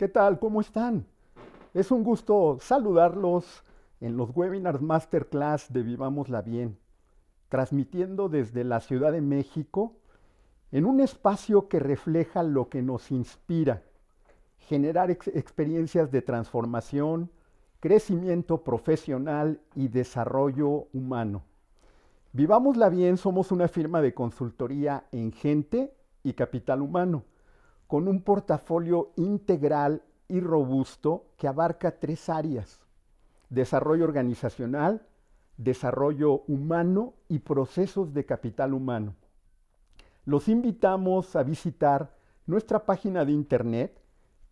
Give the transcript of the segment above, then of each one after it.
¿Qué tal? ¿Cómo están? Es un gusto saludarlos en los webinars Masterclass de Vivámosla Bien, transmitiendo desde la Ciudad de México en un espacio que refleja lo que nos inspira, generar experiencias de transformación, crecimiento profesional y desarrollo humano. Vivámosla Bien somos una firma de consultoría en gente y capital humano, con un portafolio integral y robusto que abarca tres áreas: desarrollo organizacional, desarrollo humano y procesos de capital humano. Los invitamos a visitar nuestra página de internet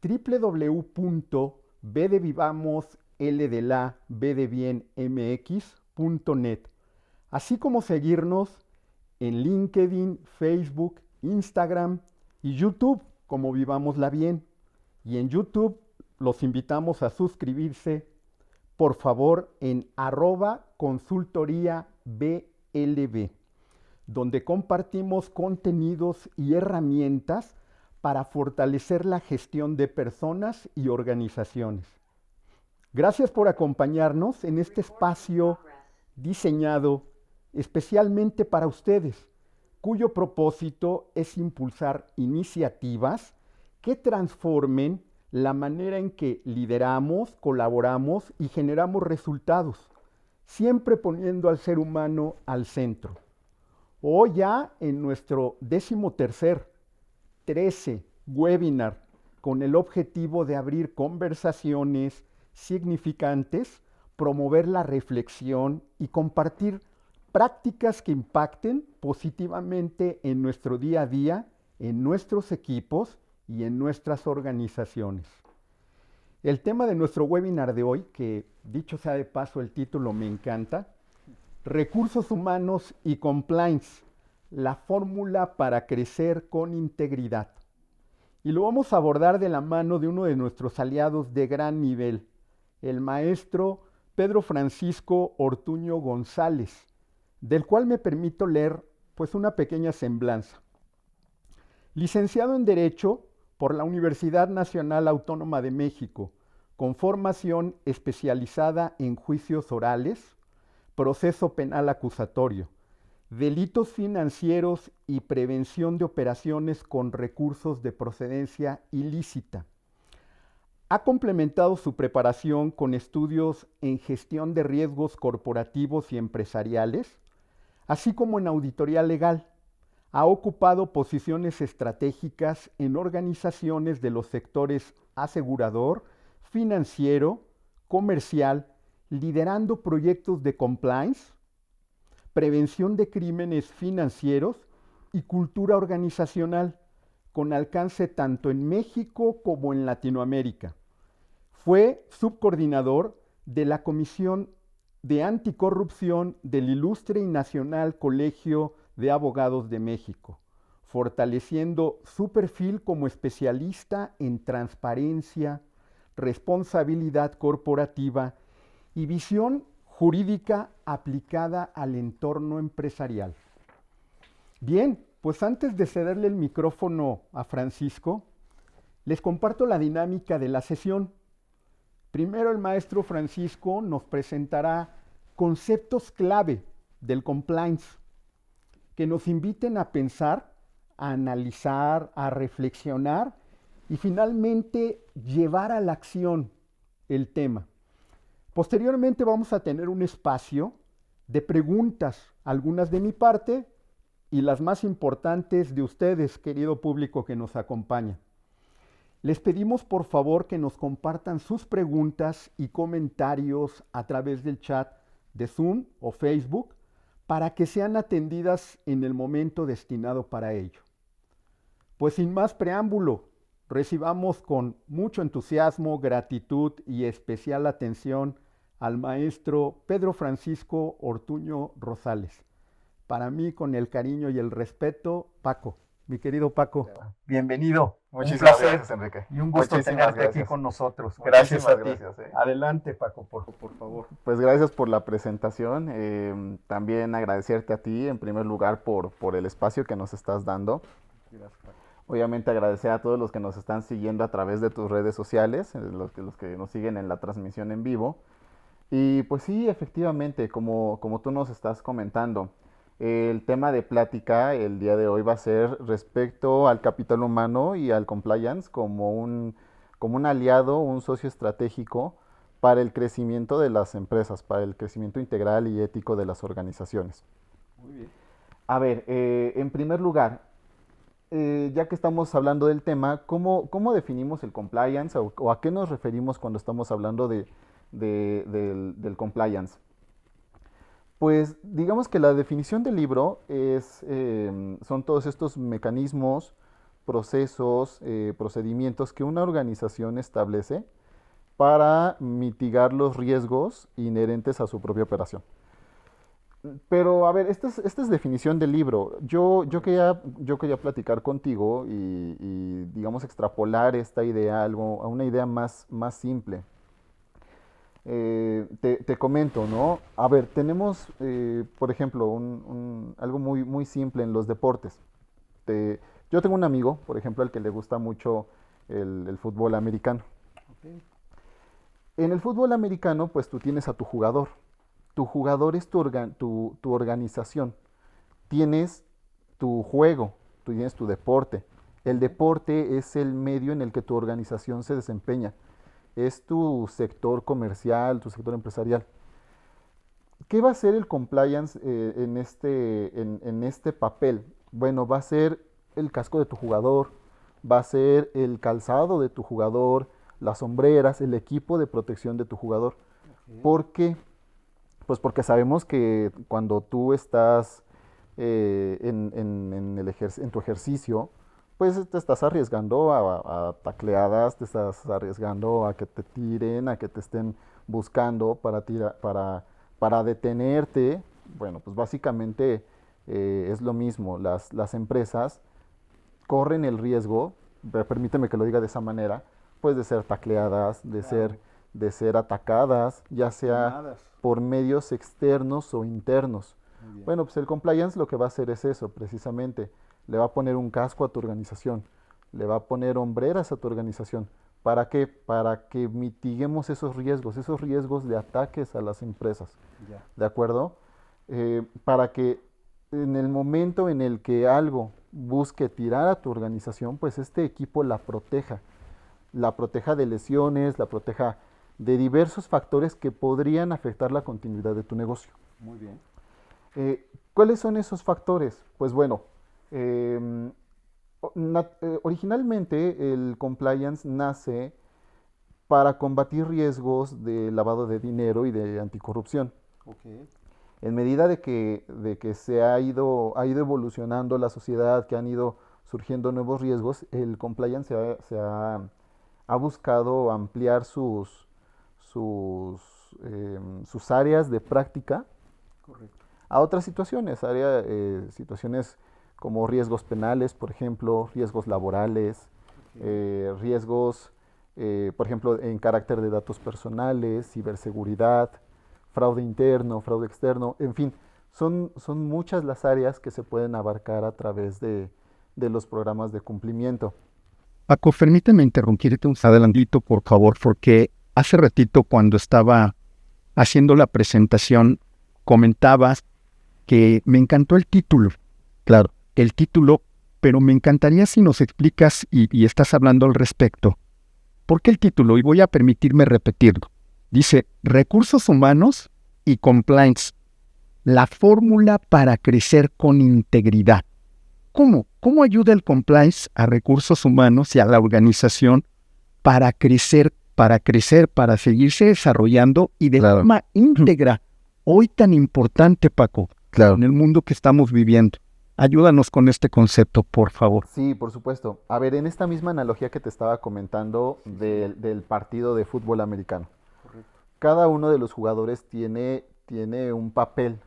www.bdevivamosldelaBdBienMX.net, así como seguirnos en LinkedIn, Facebook, Instagram y YouTube como Vivámosla Bien. Y en YouTube los invitamos a suscribirse, por favor, en @consultoría BLB, donde compartimos contenidos y herramientas para fortalecer la gestión de personas y organizaciones. Gracias por acompañarnos en este espacio diseñado especialmente para ustedes, cuyo propósito es impulsar iniciativas que transformen la manera en que lideramos, colaboramos y generamos resultados, siempre poniendo al ser humano al centro. Hoy ya en nuestro 13 webinar, con el objetivo de abrir conversaciones significantes, promover la reflexión y compartir prácticas que impacten positivamente en nuestro día a día, en nuestros equipos y en nuestras organizaciones. El tema de nuestro webinar de hoy, que dicho sea de paso el título me encanta: Recursos humanos y compliance, la fórmula para crecer con integridad. Y lo vamos a abordar de la mano de uno de nuestros aliados de gran nivel, el maestro Pedro Francisco Ortuño González, del cual me permito leer pues una pequeña semblanza. Licenciado en Derecho por la Universidad Nacional Autónoma de México, con formación especializada en juicios orales, proceso penal acusatorio, delitos financieros y prevención de operaciones con recursos de procedencia ilícita. Ha complementado su preparación con estudios en gestión de riesgos corporativos y empresariales, así como en auditoría legal. Ha ocupado posiciones estratégicas en organizaciones de los sectores asegurador, financiero, comercial, liderando proyectos de compliance, prevención de crímenes financieros y cultura organizacional, con alcance tanto en México como en Latinoamérica. Fue subcoordinador de la Comisión de Anticorrupción del Ilustre y Nacional Colegio de Abogados de México, fortaleciendo su perfil como especialista en transparencia, responsabilidad corporativa y visión jurídica aplicada al entorno empresarial. Bien, pues antes de cederle el micrófono a Francisco, les comparto la dinámica de la sesión. Primero el maestro Francisco nos presentará conceptos clave del compliance que nos inviten a pensar, a analizar, a reflexionar y finalmente llevar a la acción el tema. Posteriormente vamos a tener un espacio de preguntas, algunas de mi parte y las más importantes de ustedes, querido público que nos acompaña. Les pedimos por favor que nos compartan sus preguntas y comentarios a través del chat de Zoom o Facebook para que sean atendidas en el momento destinado para ello. Pues sin más preámbulo, recibamos con mucho entusiasmo, gratitud y especial atención al maestro Pedro Francisco Ortuño Rosales. Para mí, con el cariño y el respeto, Paco. Mi querido Paco, bienvenido. Muchísimas Un placer gracias, Enrique. y un gusto Muchísimas tenerte aquí gracias. con nosotros. Gracias a ti. Gracias. Adelante, Paco, por favor. Pues gracias por la presentación. También agradecerte a ti, en primer lugar, por el espacio que nos estás dando. Gracias, Paco. Obviamente agradecer a todos los que nos están siguiendo a través de tus redes sociales, los que nos siguen en la transmisión en vivo. Y pues sí, efectivamente, como tú nos estás comentando, el tema de plática el día de hoy va a ser respecto al capital humano y al compliance como un aliado, un socio estratégico para el crecimiento de las empresas, para el crecimiento integral y ético de las organizaciones. Muy bien. A ver, en primer lugar, ya que estamos hablando del tema, ¿cómo definimos el compliance o a qué nos referimos cuando estamos hablando del compliance? Pues digamos que la definición del libro son todos estos mecanismos, procesos, procedimientos que una organización establece para mitigar los riesgos inherentes a su propia operación. Pero a ver, esta es definición del libro. Yo quería platicar contigo digamos, extrapolar esta idea a una idea más simple. Te comento, ¿no? A ver, tenemos, por ejemplo, algo muy simple en los deportes. Yo tengo un amigo, por ejemplo, al que le gusta mucho el fútbol americano. Ok. En el fútbol americano, pues tú tienes a tu jugador. Tu jugador es tu organización. Tienes tu juego, tú tienes tu deporte. El deporte es el medio en el que tu organización se desempeña. Es tu sector comercial, tu sector empresarial. ¿Qué va a ser el compliance en este papel? Bueno, va a ser el casco de tu jugador, va a ser el calzado de tu jugador, las sombreras, el equipo de protección de tu jugador. Ok. ¿Por qué? Pues porque sabemos que cuando tú estás en tu ejercicio, pues te estás arriesgando a tacleadas, te estás arriesgando a que te tiren, a que te estén buscando para detenerte. Bueno, pues básicamente es lo mismo. Las empresas corren el riesgo, permíteme que lo diga de esa manera, pues de ser tacleadas, Claro. de ser atacadas, ya sea Lastimadas. por medios externos o internos. Muy bien. Bueno, pues el compliance lo que va a hacer es eso, precisamente. Le va a poner un casco a tu organización, le va a poner hombreras a tu organización. ¿Para qué? Para que mitiguemos esos riesgos de ataques a las empresas. Ya. ¿De acuerdo? Para que en el momento en el que algo busque tirar a tu organización, pues este equipo la proteja de lesiones, la proteja de diversos factores que podrían afectar la continuidad de tu negocio. Muy bien. ¿Cuáles son esos factores? Pues bueno, eh, originalmente el compliance nace para combatir riesgos de lavado de dinero y de anticorrupción. Ok. En medida de que ha ido evolucionando la sociedad, que han ido surgiendo nuevos riesgos, el compliance ha buscado ampliar sus, sus áreas de práctica Correcto. a otras situaciones, situaciones como riesgos penales, por ejemplo, riesgos laborales, Ok. riesgos, por ejemplo, en carácter de datos personales, ciberseguridad, fraude interno, fraude externo, en fin, son muchas las áreas que se pueden abarcar a través de los programas de cumplimiento. Paco, permíteme interrumpirte un adelantito, por favor, porque hace ratito cuando estaba haciendo la presentación comentabas que me encantó el título. Claro, el título, pero me encantaría si nos explicas y estás hablando al respecto. ¿Por qué el título? Y voy a permitirme repetirlo. Dice, recursos humanos y compliance, la fórmula para crecer con integridad. ¿Cómo? ¿Cómo ayuda el compliance a recursos humanos y a la organización para seguirse desarrollando y de forma íntegra? Hoy tan importante, Paco, en el mundo que estamos viviendo. Ayúdanos con este concepto, por favor. Sí, por supuesto. A ver, en esta misma analogía que te estaba comentando del partido de fútbol americano. Correcto. Cada uno de los jugadores tiene un papel,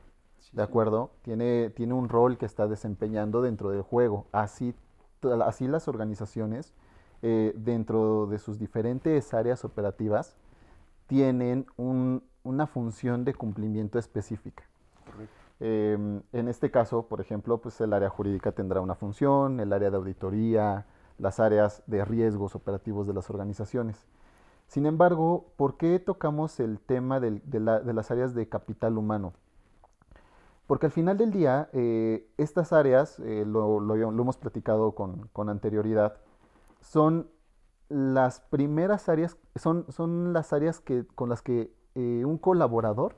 Sí, ¿de acuerdo? Tiene un rol que está desempeñando dentro del juego. Así las organizaciones, dentro de sus diferentes áreas operativas, tienen una función de cumplimiento específica. Correcto. En este caso, por ejemplo, pues el área jurídica tendrá una función, el área de auditoría, las áreas de riesgos operativos de las organizaciones. Sin embargo, ¿por qué tocamos el tema de las áreas de capital humano? Porque al final del día, estas áreas, lo hemos platicado con anterioridad, son las primeras áreas, son las áreas con las que un colaborador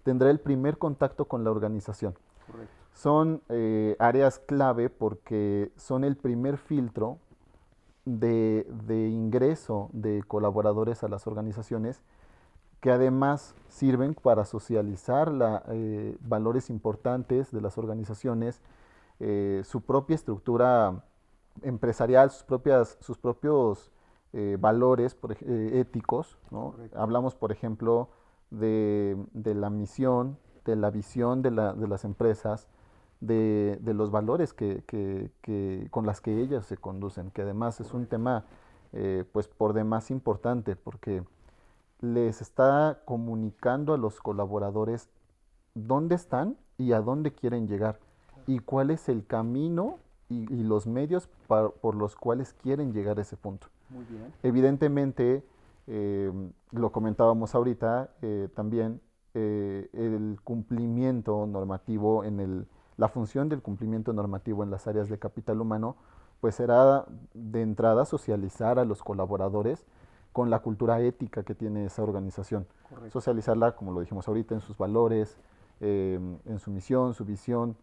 tendrá el primer contacto con la organización. Correcto. Son áreas clave porque son el primer filtro de ingreso de colaboradores a las organizaciones, que además sirven para socializar valores importantes de las organizaciones, su propia estructura empresarial, sus propios valores éticos, ¿no? Hablamos, por ejemplo, de la misión, de la visión de las empresas, de los valores con las que ellas se conducen, que además es un tema pues por demás importante, porque les está comunicando a los colaboradores dónde están y a dónde quieren llegar, y cuál es el camino y los medios por los cuales quieren llegar a ese punto. Muy bien. Evidentemente, lo comentábamos ahorita, también el cumplimiento normativo la función del cumplimiento normativo en las áreas de capital humano, pues será de entrada socializar a los colaboradores con la cultura ética que tiene esa organización. Correcto. Socializarla, como lo dijimos ahorita, en sus valores, en su misión, su visión,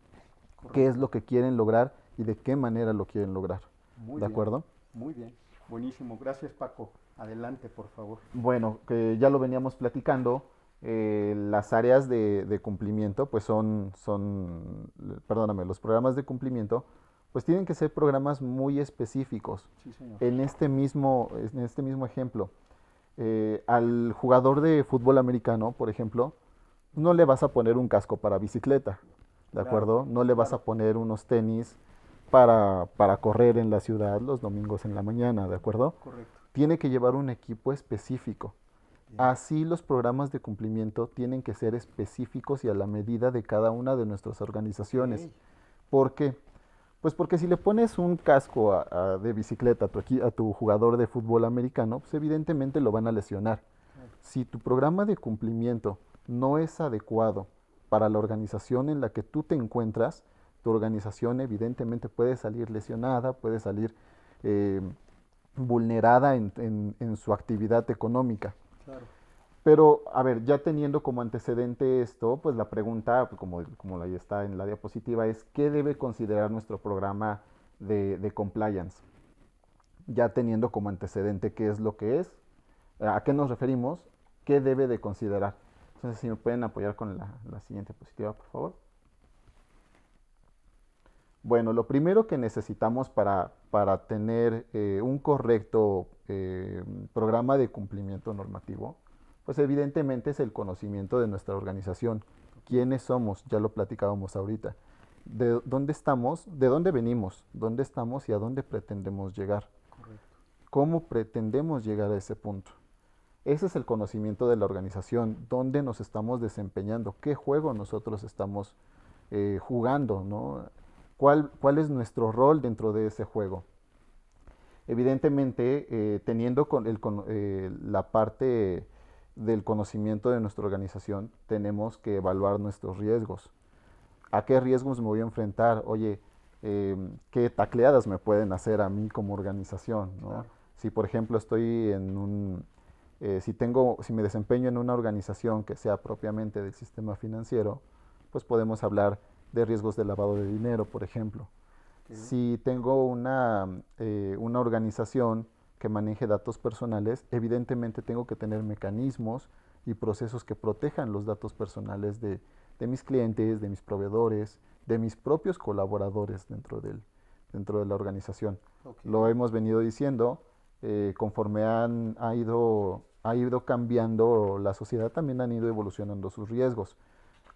qué es lo que quieren lograr y de qué manera lo quieren lograr. Muy ¿De bien. acuerdo? Muy bien, buenísimo. Gracias, Paco. Adelante, por favor. Bueno, que ya lo veníamos platicando, las áreas de cumplimiento, pues perdóname, los programas de cumplimiento, pues tienen que ser programas muy específicos. Sí, señor. En este mismo ejemplo, al jugador de fútbol americano, por ejemplo, no le vas a poner un casco para bicicleta, ¿de acuerdo? No le vas a poner unos tenis para correr en la ciudad los domingos en la mañana, ¿de acuerdo? Correcto. Tiene que llevar un equipo específico. Bien. Así los programas de cumplimiento tienen que ser específicos y a la medida de cada una de nuestras organizaciones. Okay. ¿Por qué? Pues porque si le pones un casco de bicicleta a tu jugador de fútbol americano, pues evidentemente lo van a lesionar. Si tu programa de cumplimiento no es adecuado para la organización en la que tú te encuentras, tu organización evidentemente puede salir lesionada, puede salir vulnerada en su actividad económica. Claro. Pero, a ver, ya teniendo como antecedente esto, pues la pregunta, pues como ahí está en la diapositiva, es ¿qué debe considerar nuestro programa de compliance? Ya teniendo como antecedente qué es lo que es, a qué nos referimos, qué debe de considerar. Entonces, si me pueden apoyar con la siguiente diapositiva, por favor. Bueno, lo primero que necesitamos para tener un correcto programa de cumplimiento normativo, pues evidentemente es el conocimiento de nuestra organización. ¿Quiénes somos? Ya lo platicábamos ahorita. ¿De dónde estamos? ¿De dónde venimos? ¿Dónde estamos y a dónde pretendemos llegar? Correcto. ¿Cómo pretendemos llegar a ese punto? Ese es el conocimiento de la organización. ¿Dónde nos estamos desempeñando? ¿Qué juego nosotros estamos jugando, ¿no? ¿Cuál es nuestro rol dentro de ese juego? Evidentemente, teniendo la parte del conocimiento de nuestra organización, tenemos que evaluar nuestros riesgos. ¿A qué riesgos me voy a enfrentar? Oye, ¿qué tacleadas me pueden hacer a mí como organización, ¿no? Claro. Si, por ejemplo, estoy si me desempeño en una organización que sea propiamente del sistema financiero, pues podemos hablar de riesgos de lavado de dinero, por ejemplo. Okay. Si tengo una organización que maneje datos personales, evidentemente tengo que tener mecanismos y procesos que protejan los datos personales de mis clientes, de mis proveedores, de mis propios colaboradores dentro de la organización. Okay. Lo hemos venido diciendo, conforme ha ido cambiando la sociedad, también han ido evolucionando sus riesgos.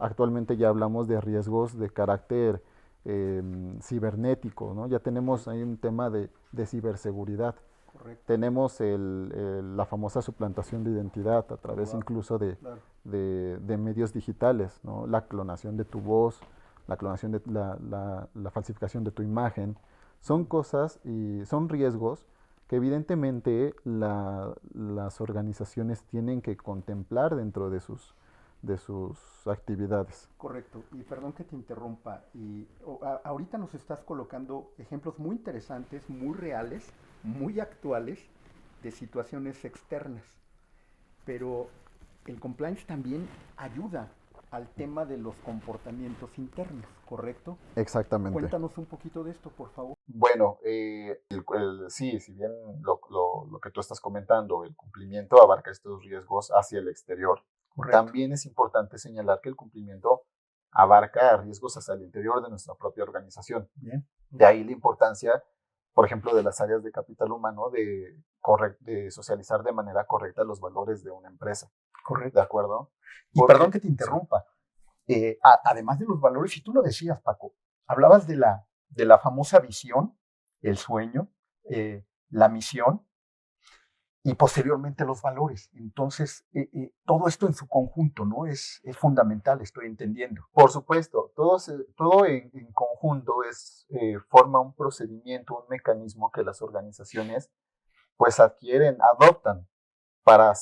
Actualmente ya hablamos de riesgos de carácter cibernético, ¿no? Ya tenemos ahí un tema de ciberseguridad. Correcto. Tenemos la famosa suplantación de identidad a través incluso de medios digitales, ¿no? La clonación de tu voz, la clonación de la falsificación de tu imagen. Son cosas y son riesgos que evidentemente las organizaciones tienen que contemplar dentro de sus actividades. Correcto, y perdón que te interrumpa, ahorita nos estás colocando ejemplos muy interesantes, muy reales, muy actuales de situaciones externas, pero el compliance también ayuda al tema de los comportamientos internos, ¿correcto? Exactamente. Cuéntanos un poquito de esto, por favor. Bueno, sí, si bien lo que tú estás comentando, el cumplimiento abarca estos riesgos hacia el exterior, Correcto. también es importante señalar que el cumplimiento abarca riesgos hacia el interior de nuestra propia organización. Bien. De ahí la importancia, por ejemplo, de las áreas de capital humano de socializar de manera correcta los valores de una empresa. Correcto. ¿De acuerdo? Y perdón que te interrumpa, además de los valores, y tú lo decías, Paco, hablabas de la famosa visión, el sueño, la misión y posteriormente los valores. Entonces, todo esto en su conjunto, ¿no? Es fundamental, estoy entendiendo. Por supuesto, todo en conjunto forma un procedimiento, un mecanismo que las organizaciones pues adoptan para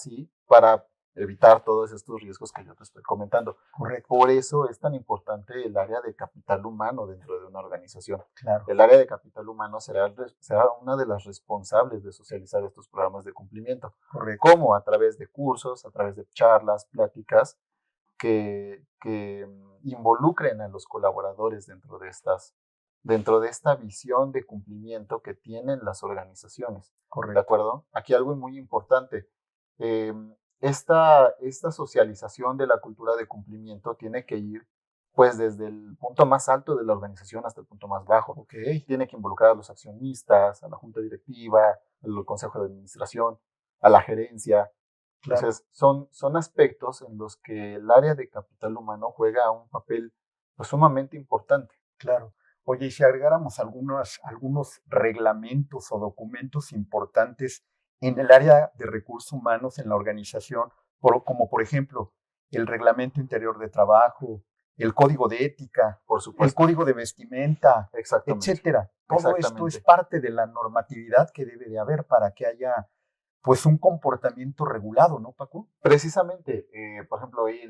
evitar todos estos riesgos que yo te estoy comentando. Correcto. Por eso es tan importante el área de capital humano dentro de una organización. Claro. El área de capital humano será una de las responsables de socializar estos programas de cumplimiento. Correcto. Como a través de cursos, a través de charlas, pláticas que involucren a los colaboradores dentro de esta visión de cumplimiento que tienen las organizaciones. Correcto. ¿De acuerdo? Aquí algo muy importante. Eh, esta socialización de la cultura de cumplimiento tiene que ir pues desde el punto más alto de la organización hasta el punto más bajo. Okay. Tiene que involucrar a los accionistas, a la junta directiva, al consejo de administración, a la gerencia. Claro. Entonces, son aspectos en los que el área de capital humano juega un papel pues, sumamente importante. Claro. Oye, y si agregáramos algunos reglamentos o documentos importantes en el área de recursos humanos en la organización, como por ejemplo el reglamento interior de trabajo, el código de ética, por el supuesto, código de vestimenta, exactamente, etcétera. Todo esto es parte de la normatividad que debe de haber para que haya pues un comportamiento regulado, ¿no, Paco? Precisamente, por ejemplo, hoy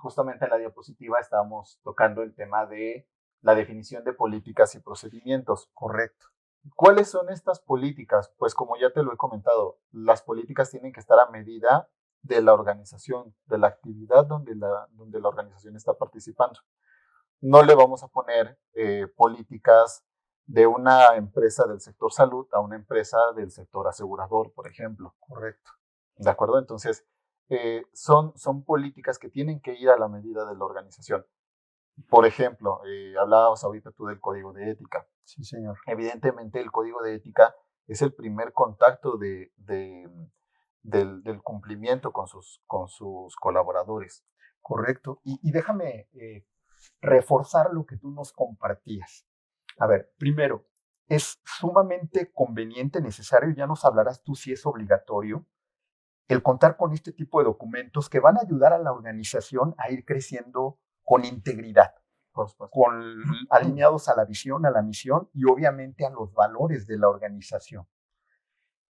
justamente en la diapositiva estábamos tocando el tema de la definición de políticas y procedimientos. Correcto. ¿Cuáles son estas políticas? Pues como ya te lo he comentado, las políticas tienen que estar a medida de la organización, de la actividad donde la organización está participando. No le vamos a poner políticas de una empresa del sector salud a una empresa del sector asegurador, por ejemplo. Correcto. ¿De acuerdo? Entonces, son políticas que tienen que ir a la medida de la organización. Por ejemplo, hablabas ahorita tú del código de ética. Sí, señor. Evidentemente, el código de ética es el primer contacto del cumplimiento con sus colaboradores. Correcto. Y déjame reforzar lo que tú nos compartías. A ver, primero, es sumamente conveniente, necesario, ya nos hablarás tú si es obligatorio, el contar con este tipo de documentos que van a ayudar a la organización a ir creciendo con integridad, alineados a la visión, a la misión y obviamente a los valores de la organización.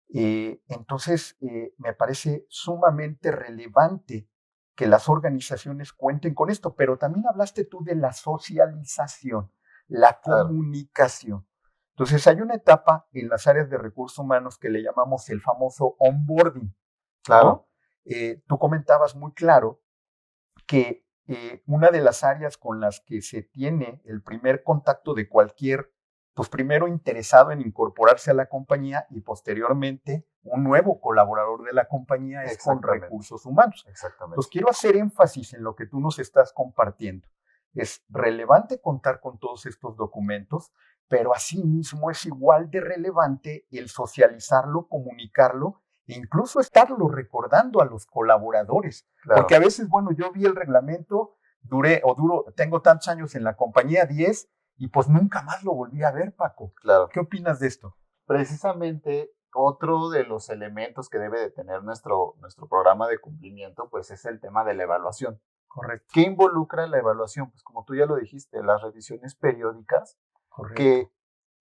Entonces, me parece sumamente relevante que las organizaciones cuenten con esto, pero también hablaste tú de la socialización, la comunicación. Entonces, hay una etapa en las áreas de recursos humanos que le llamamos el famoso onboarding. Claro. ¿No? Tú comentabas muy claro que una de las áreas con las que se tiene el primer contacto de cualquier, pues primero interesado en incorporarse a la compañía y posteriormente un nuevo colaborador de la compañía es con recursos humanos. Exactamente. Entonces quiero hacer énfasis en lo que tú nos estás compartiendo. Es relevante contar con todos estos documentos, pero asimismo es igual de relevante el socializarlo, comunicarlo e incluso estarlo recordando a los colaboradores. Claro. Porque a veces, bueno, yo vi el reglamento, tengo tantos años en la compañía, 10, y pues nunca más lo volví a ver, Paco. Claro. ¿Qué opinas de esto? Precisamente, otro de los elementos que debe de tener nuestro programa de cumplimiento, pues es el tema de la evaluación. Correcto. ¿Qué involucra la evaluación? Pues como tú ya lo dijiste, las revisiones periódicas. Correcto.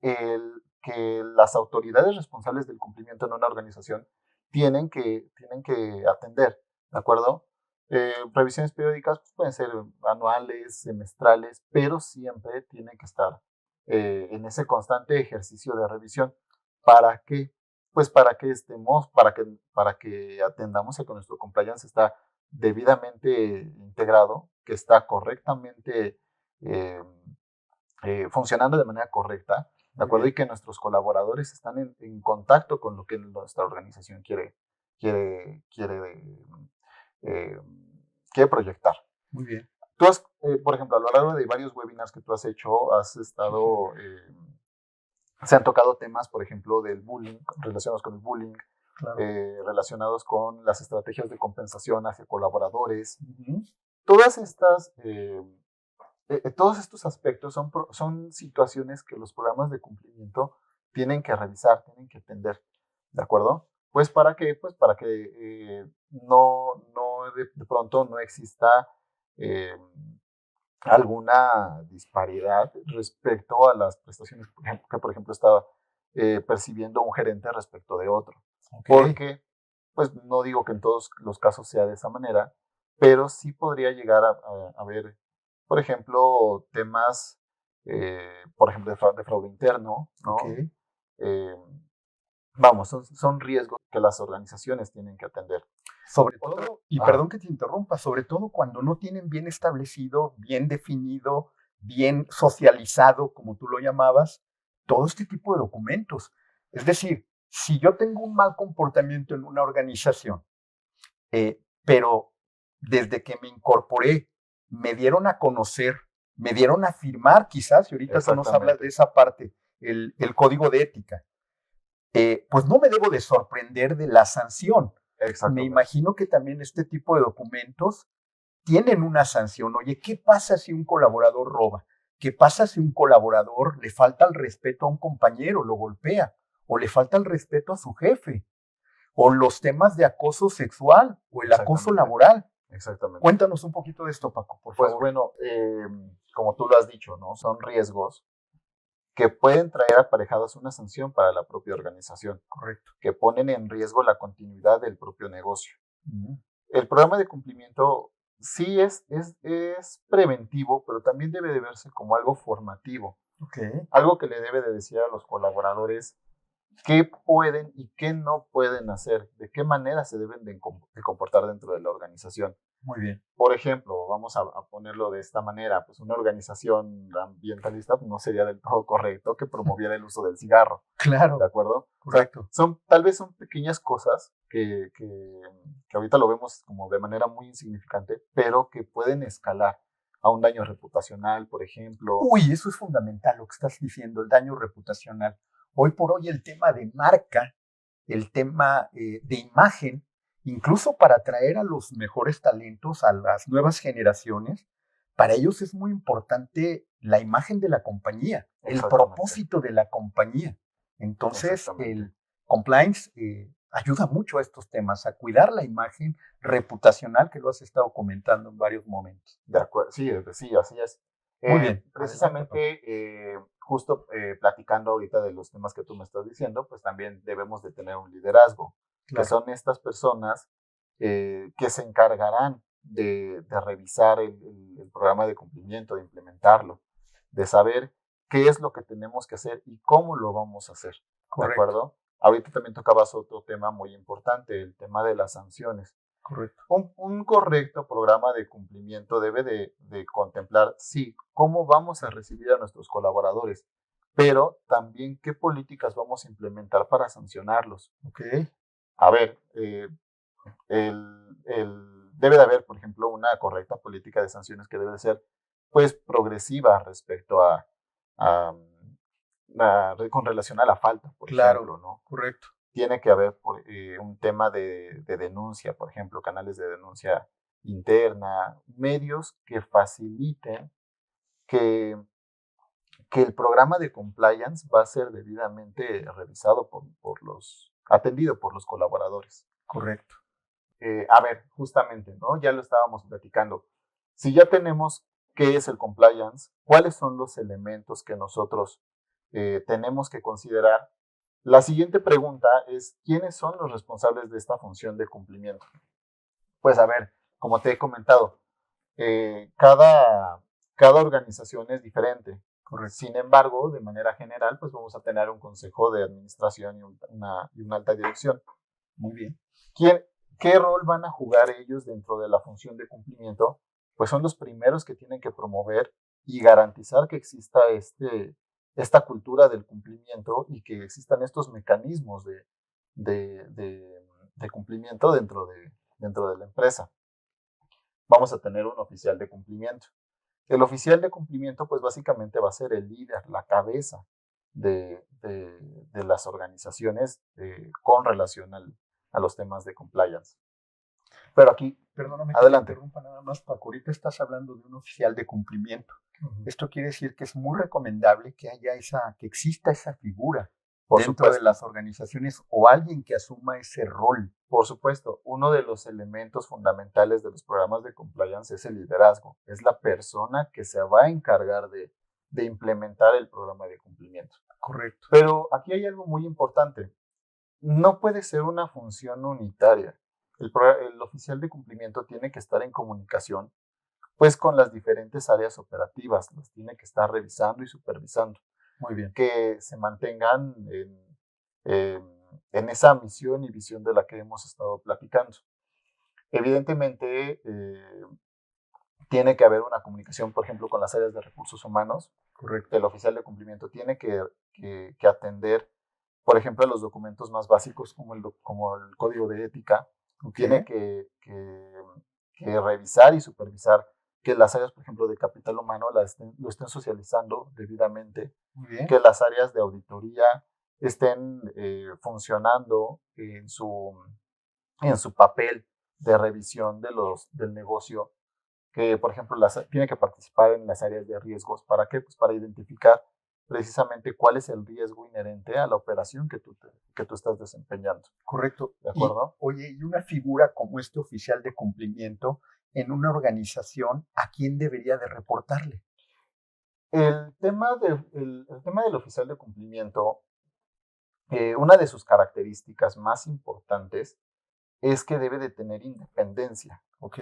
Que que las autoridades responsables del cumplimiento en una organización tienen que atender, ¿de acuerdo? Revisiones periódicas pues, pueden ser anuales, semestrales, pero siempre tienen que estar en ese constante ejercicio de revisión. ¿Para qué? Pues para que atendamos a que nuestro compliance está debidamente integrado, que está correctamente eh, funcionando de manera correcta, ¿de acuerdo? Y que nuestros colaboradores están en contacto con lo que nuestra organización quiere, eh, quiere proyectar. Muy bien. Tú has, por ejemplo, a lo largo de varios webinars que tú has hecho, se han tocado temas, por ejemplo, del bullying, relacionados con el bullying, Claro. relacionados con las estrategias de compensación hacia colaboradores. Uh-huh. Todas estas, todos estos aspectos son situaciones que los programas de cumplimiento tienen que revisar, tienen que atender, ¿de acuerdo? Pues para que de pronto no exista alguna disparidad respecto a las prestaciones que por ejemplo, estaba percibiendo un gerente respecto de otro. Okay. Porque, pues no digo que en todos los casos sea de esa manera, pero sí podría llegar a haber, por ejemplo, temas, por ejemplo, de fraude interno, ¿no? Okay. Vamos, son riesgos que las organizaciones tienen que atender. Sobre todo, y perdón que te interrumpa, sobre todo cuando no tienen bien establecido, bien definido, bien socializado, como tú lo llamabas, todo este tipo de documentos. Es decir, si yo tengo un mal comportamiento en una organización, pero desde que me incorporé, me dieron a conocer, me dieron a firmar quizás, y ahorita tú nos hablas de esa parte, el código de ética, pues no me debo de sorprender de la sanción. Me imagino que también este tipo de documentos tienen una sanción. Oye, ¿qué pasa si un colaborador roba? ¿Qué pasa si un colaborador le falta el respeto a un compañero, lo golpea? ¿O le falta el respeto a su jefe? ¿O los temas de acoso sexual o el acoso laboral? Exactamente. Cuéntanos un poquito de esto, Paco, por favor. Pues bueno, como tú lo has dicho, ¿no? Son riesgos que pueden traer aparejadas una sanción para la propia organización. Correcto. Que ponen en riesgo la continuidad del propio negocio. Uh-huh. El programa de cumplimiento sí es preventivo, pero también debe de verse como algo formativo. Okay. Algo que le debe de decir a los colaboradores qué pueden y qué no pueden hacer, de qué manera se deben de comportar dentro de la organización. Muy bien. Por ejemplo, vamos a ponerlo de esta manera, pues una organización ambientalista no sería del todo correcto que promoviera el uso del cigarro. Claro. ¿De acuerdo? Correcto. O sea, tal vez son pequeñas cosas que ahorita lo vemos como de manera muy insignificante, pero que pueden escalar a un daño reputacional, por ejemplo. Uy, eso es fundamental lo que estás diciendo, el daño reputacional. Hoy por hoy el tema de marca, el tema de imagen, incluso para atraer a los mejores talentos, a las nuevas generaciones, para ellos es muy importante la imagen de la compañía, el propósito de la compañía. Entonces, el compliance ayuda mucho a estos temas, a cuidar la imagen reputacional que lo has estado comentando en varios momentos. De acuerdo, sí, así es. Muy bien. Precisamente, justo platicando ahorita de los temas que tú me estás diciendo, pues también debemos de tener un liderazgo, claro, que son estas personas que se encargarán de revisar el programa de cumplimiento, de implementarlo, de saber qué es lo que tenemos que hacer y cómo lo vamos a hacer. Correcto. ¿De acuerdo? Ahorita también tocabas otro tema muy importante, el tema de las sanciones. Correcto. Un correcto programa de cumplimiento debe de contemplar, sí, cómo vamos a recibir a nuestros colaboradores, pero también qué políticas vamos a implementar para sancionarlos. Okay. A ver, debe de haber, por ejemplo, una correcta política de sanciones que debe de ser, pues, progresiva respecto con relación a la falta, por ejemplo, ¿no? Correcto. Tiene que haber un tema de denuncia, por ejemplo, canales de denuncia interna, medios que faciliten que el programa de compliance va a ser debidamente revisado atendido por los colaboradores. Correcto. A ver, justamente, ¿no? Ya lo estábamos platicando. Si ya tenemos qué es el compliance, cuáles son los elementos que nosotros tenemos que considerar. La siguiente pregunta es, ¿quiénes son los responsables de esta función de cumplimiento? Pues a ver, como te he comentado, cada organización es diferente. Correcto. Sin embargo, de manera general, pues vamos a tener un consejo de administración y una alta dirección. Muy bien. ¿Qué rol van a jugar ellos dentro de la función de cumplimiento? Pues son los primeros que tienen que promover y garantizar que exista esta cultura del cumplimiento y que existan estos mecanismos de cumplimiento dentro de la empresa. Vamos a tener un oficial de cumplimiento. El oficial de cumplimiento, pues básicamente va a ser el líder, la cabeza de las organizaciones con relación a los temas de compliance. Pero aquí, Perdóname adelante. Que te interrumpa nada más, Paco. Ahorita estás hablando de un oficial de cumplimiento. Esto quiere decir que es muy recomendable que que exista esa figura dentro de las organizaciones o alguien que asuma ese rol. Por supuesto, uno de los elementos fundamentales de los programas de compliance es el liderazgo. Es la persona que se va a encargar de implementar el programa de cumplimiento. Correcto. Pero aquí hay algo muy importante. No puede ser una función unitaria. El oficial de cumplimiento tiene que estar en comunicación pues con las diferentes áreas operativas, las tiene que estar revisando y supervisando. Muy bien. Que se mantengan en esa misión y visión de la que hemos estado platicando. Evidentemente, tiene que haber una comunicación, por ejemplo, con las áreas de recursos humanos. Correcto. El oficial de cumplimiento tiene que atender, por ejemplo, los documentos más básicos como el código de ética. Okay. Tiene que revisar y supervisar que las áreas, por ejemplo, de capital humano lo estén socializando debidamente, que las áreas de auditoría estén funcionando en su papel de revisión del negocio, que, por ejemplo, tiene que participar en las áreas de riesgos. ¿Para qué? Pues para identificar precisamente cuál es el riesgo inherente a la operación que tú estás desempeñando. Correcto. ¿De acuerdo? Y una figura como este oficial de cumplimiento en una organización, ¿a quién debería de reportarle? El tema del oficial de cumplimiento, una de sus características más importantes es que debe de tener independencia. Ok.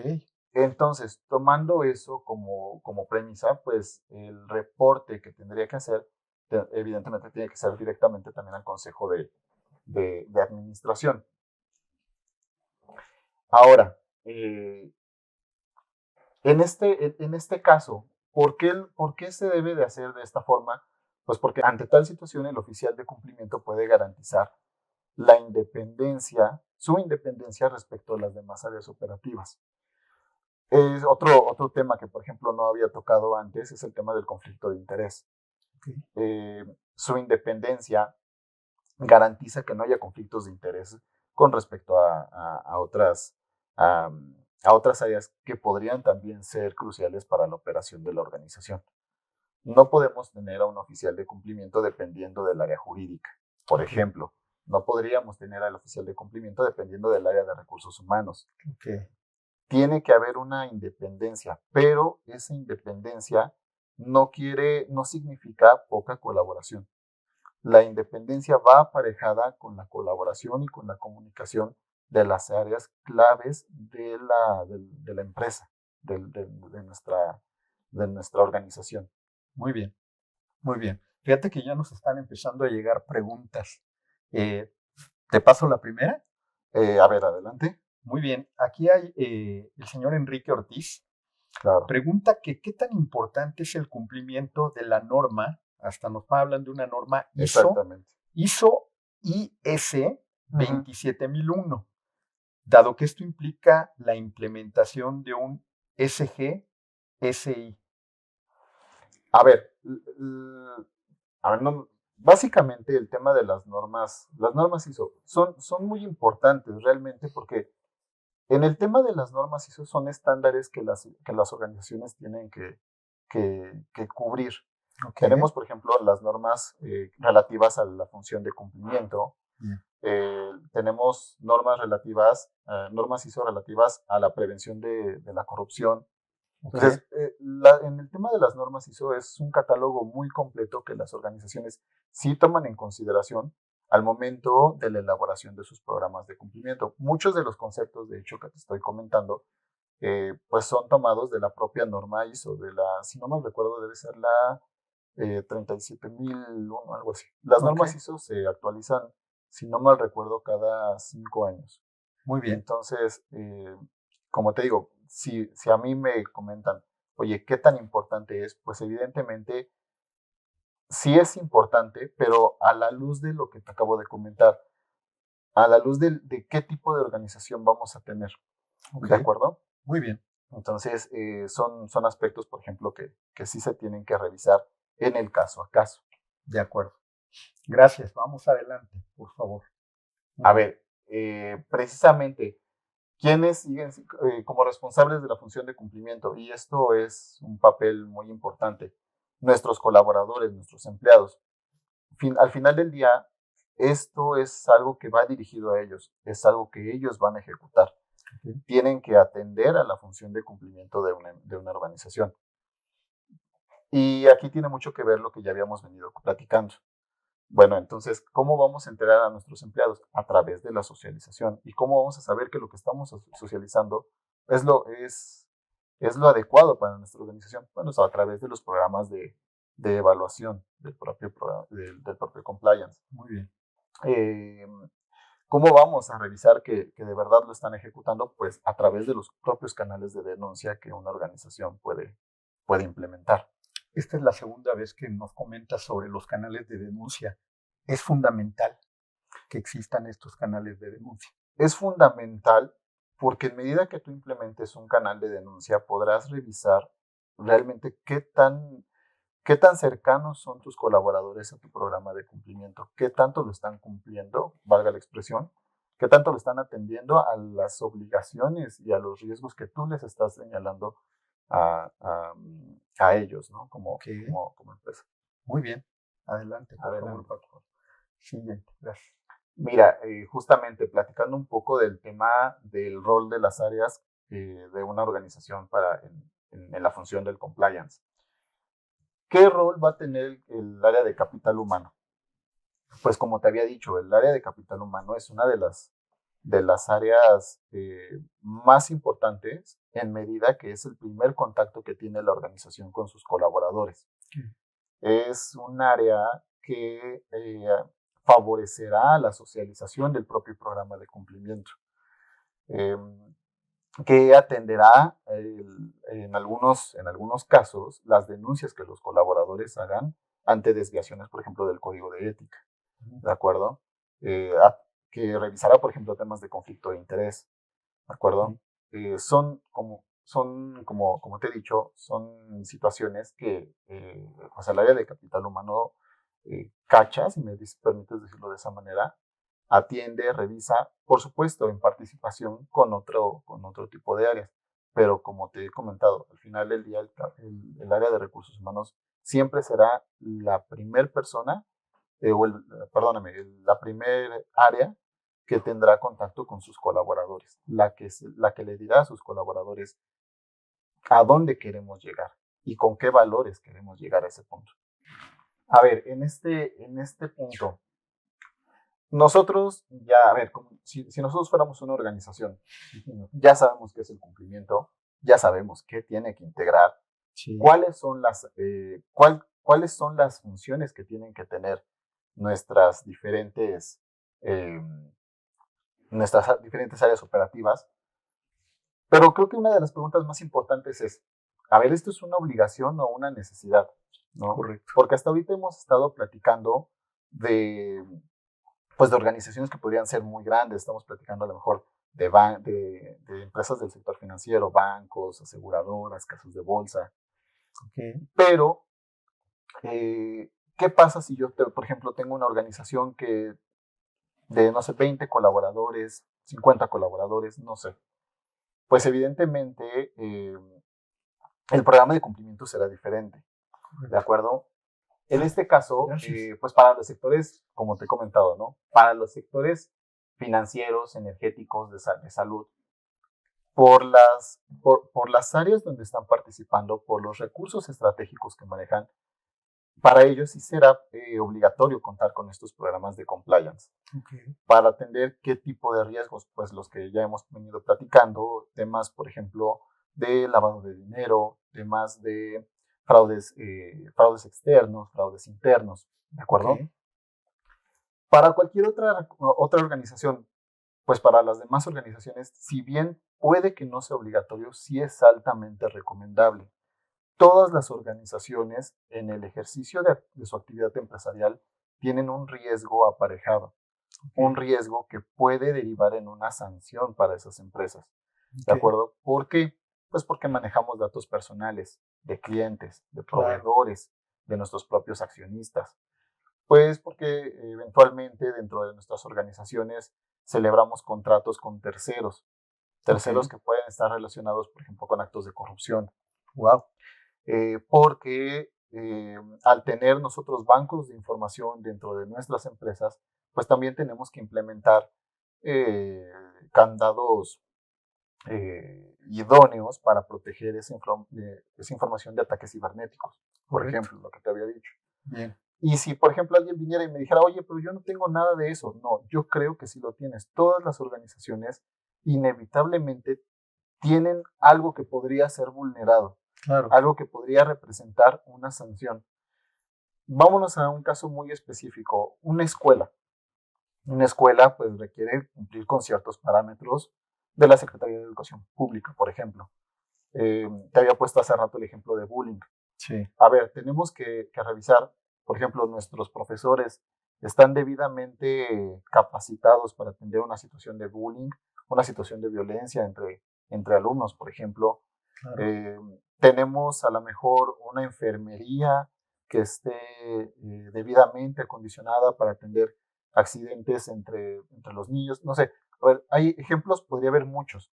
Entonces, tomando eso como premisa, pues el reporte que tendría que hacer, evidentemente tiene que ser directamente también al Consejo de Administración. Ahora, en este caso, ¿por qué se debe de hacer de esta forma? Pues porque ante tal situación el oficial de cumplimiento puede garantizar su independencia respecto a las demás áreas operativas. Es otro tema que, por ejemplo, no había tocado antes, es el tema del conflicto de interés. Okay. Su independencia garantiza que no haya conflictos de interés con respecto a otras áreas que podrían también ser cruciales para la operación de la organización. No podemos tener a un oficial de cumplimiento dependiendo del área jurídica. Por ejemplo, no podríamos tener al oficial de cumplimiento dependiendo del área de recursos humanos. Okay. Tiene que haber una independencia, pero esa independencia no significa poca colaboración. La independencia va aparejada con la colaboración y con la comunicación de las áreas claves de la empresa, de nuestra organización. Muy bien, muy bien. Fíjate que ya nos están empezando a llegar preguntas. ¿Te paso la primera? A ver, adelante. Muy bien. Aquí hay el señor Enrique Ortiz. Claro. Pregunta que qué tan importante es el cumplimiento de la norma, hasta nos hablan de una norma ISO IS 27001, dado que esto implica la implementación de un SGSI. A ver, básicamente el tema de las normas ISO son muy importantes realmente porque en el tema de las normas ISO son estándares que las organizaciones tienen que cubrir. Okay. Tenemos, por ejemplo, las normas relativas a la función de cumplimiento. Tenemos normas ISO relativas a la prevención de la corrupción. Ok. Entonces, en el tema de las normas ISO es un catálogo muy completo que las organizaciones sí toman en consideración al momento de la elaboración de sus programas de cumplimiento. Muchos de los conceptos, de hecho, que te estoy comentando, pues son tomados de la propia norma ISO, si no mal recuerdo, debe ser la 37001, algo así. Las Ok. normas ISO se actualizan, si no mal recuerdo, cada 5 años. Muy bien. Entonces, como te digo, si a mí me comentan, oye, ¿qué tan importante es? Pues evidentemente sí es importante, pero a la luz de lo que te acabo de comentar, a la luz de qué tipo de organización vamos a tener, Ok. ¿de acuerdo? Muy bien. Entonces, son aspectos, por ejemplo, que sí se tienen que revisar en el caso a caso. De acuerdo. Gracias. Vamos adelante, por favor. A ver, precisamente, ¿quiénes siguen como responsables de la función de cumplimiento? Y esto es un papel muy importante. Nuestros colaboradores, nuestros empleados. Al final del día, esto es algo que va dirigido a ellos, es algo que ellos van a ejecutar. Ok. Tienen que atender a la función de cumplimiento de una organización. Y aquí tiene mucho que ver lo que ya habíamos venido platicando. Bueno, entonces, ¿cómo vamos a enterar a nuestros empleados? A través de la socialización. ¿Y cómo vamos a saber que lo que estamos socializando es lo adecuado para nuestra organización? Bueno, a través de los programas de evaluación del propio compliance. Muy bien. Eh, ¿Cómo vamos a revisar que de verdad lo están ejecutando? Pues a través de los propios canales de denuncia que una organización puede implementar. Esta es la segunda vez que nos comentas sobre los canales de denuncia. Es fundamental que existan estos canales de denuncia. Es fundamental porque en medida que tú implementes un canal de denuncia podrás revisar realmente qué tan cercanos son tus colaboradores a tu programa de cumplimiento, qué tanto lo están cumpliendo, valga la expresión, qué tanto lo están atendiendo a las obligaciones y a los riesgos que tú les estás señalando a ellos, ¿no? Como, Ok. como empresa. Muy bien. Adelante, por Adelante. favor, Paco. Siguiente. Gracias. Mira, justamente platicando un poco del tema del rol de las áreas de una organización en la función del compliance. ¿Qué rol va a tener el área de capital humano? Pues como te había dicho, el área de capital humano es una de las áreas más importantes en medida que es el primer contacto que tiene la organización con sus colaboradores. Es un área que favorecerá la socialización del propio programa de cumplimiento, eh, que atenderá en algunos casos las denuncias que los colaboradores hagan ante desviaciones, por ejemplo, del código de ética, ¿de acuerdo? Que revisará, por ejemplo, temas de conflicto de interés, ¿de acuerdo? Como te he dicho, son situaciones que pues el área de capital humano cacha, si me permites decirlo de esa manera, atiende, revisa, por supuesto, en participación con otro tipo de áreas. Pero como te he comentado, al final del día el área de recursos humanos siempre será la primer persona, perdóname, la primer área que tendrá contacto con sus colaboradores, la que le dirá a sus colaboradores a dónde queremos llegar y con qué valores queremos llegar a ese punto. A ver, en este punto, nosotros ya, a ver, si nosotros fuéramos una organización, ya sabemos qué es el cumplimiento, ya sabemos qué tiene que integrar, Sí. cuáles son las funciones que tienen que tener nuestras diferentes, eh, nuestras diferentes áreas operativas. Pero creo que una de las preguntas más importantes es, a ver, ¿esto es una obligación o una necesidad? ¿No? Correcto. Porque hasta ahorita hemos estado platicando pues de organizaciones que podrían ser muy grandes. Estamos platicando a lo mejor de empresas del sector financiero, bancos, aseguradoras, casas de bolsa. Okay. Pero, ¿qué pasa si yo, por ejemplo, tengo una organización que de, no sé, 20 colaboradores, 50 colaboradores, no sé? Pues evidentemente el programa de cumplimiento será diferente, ¿de acuerdo? En este caso, pues para los sectores, como te he comentado, ¿no? Para los sectores financieros, energéticos, de salud, por las áreas donde están participando, por los recursos estratégicos que manejan. Para ellos sí será obligatorio contar con estos programas de compliance. Okay. Para atender qué tipo de riesgos, pues los que ya hemos venido platicando, temas, por ejemplo, de lavado de dinero, temas de fraudes externos, fraudes internos, ¿de acuerdo? Okay. Para cualquier otra organización, pues para las demás organizaciones, si bien puede que no sea obligatorio, sí es altamente recomendable. Todas las organizaciones en el ejercicio de su actividad empresarial tienen un riesgo aparejado, un Okay. riesgo que puede derivar en una sanción para esas empresas. ¿De Okay. acuerdo? ¿Por qué? Pues porque manejamos datos personales de clientes, de Claro. proveedores, de nuestros propios accionistas. Pues porque eventualmente dentro de nuestras organizaciones celebramos contratos con terceros, terceros Okay. que pueden estar relacionados, por ejemplo, con actos de corrupción. Wow. Porque al tener nosotros bancos de información dentro de nuestras empresas, pues también tenemos que implementar eh, candados idóneos para proteger esa información de ataques cibernéticos, por Correcto. ejemplo, lo que te había dicho. Bien. Y si, por ejemplo, alguien viniera y me dijera, oye, pero yo no tengo nada de eso, no, yo creo que sí lo tienes. Todas las organizaciones inevitablemente tienen algo que podría ser vulnerado, Claro. algo que podría representar una sanción. Vámonos a un caso muy específico, una escuela. Una escuela pues requiere cumplir con ciertos parámetros de la Secretaría de Educación Pública, por ejemplo. Te había puesto hace rato el ejemplo de bullying. Sí. A ver, tenemos que revisar, por ejemplo, nuestros profesores están debidamente capacitados para atender una situación de bullying, una situación de violencia entre alumnos, por ejemplo. Claro. Eh, Tenemos a lo mejor una enfermería que esté debidamente acondicionada para atender accidentes entre los niños. No sé, a ver, hay ejemplos, podría haber muchos.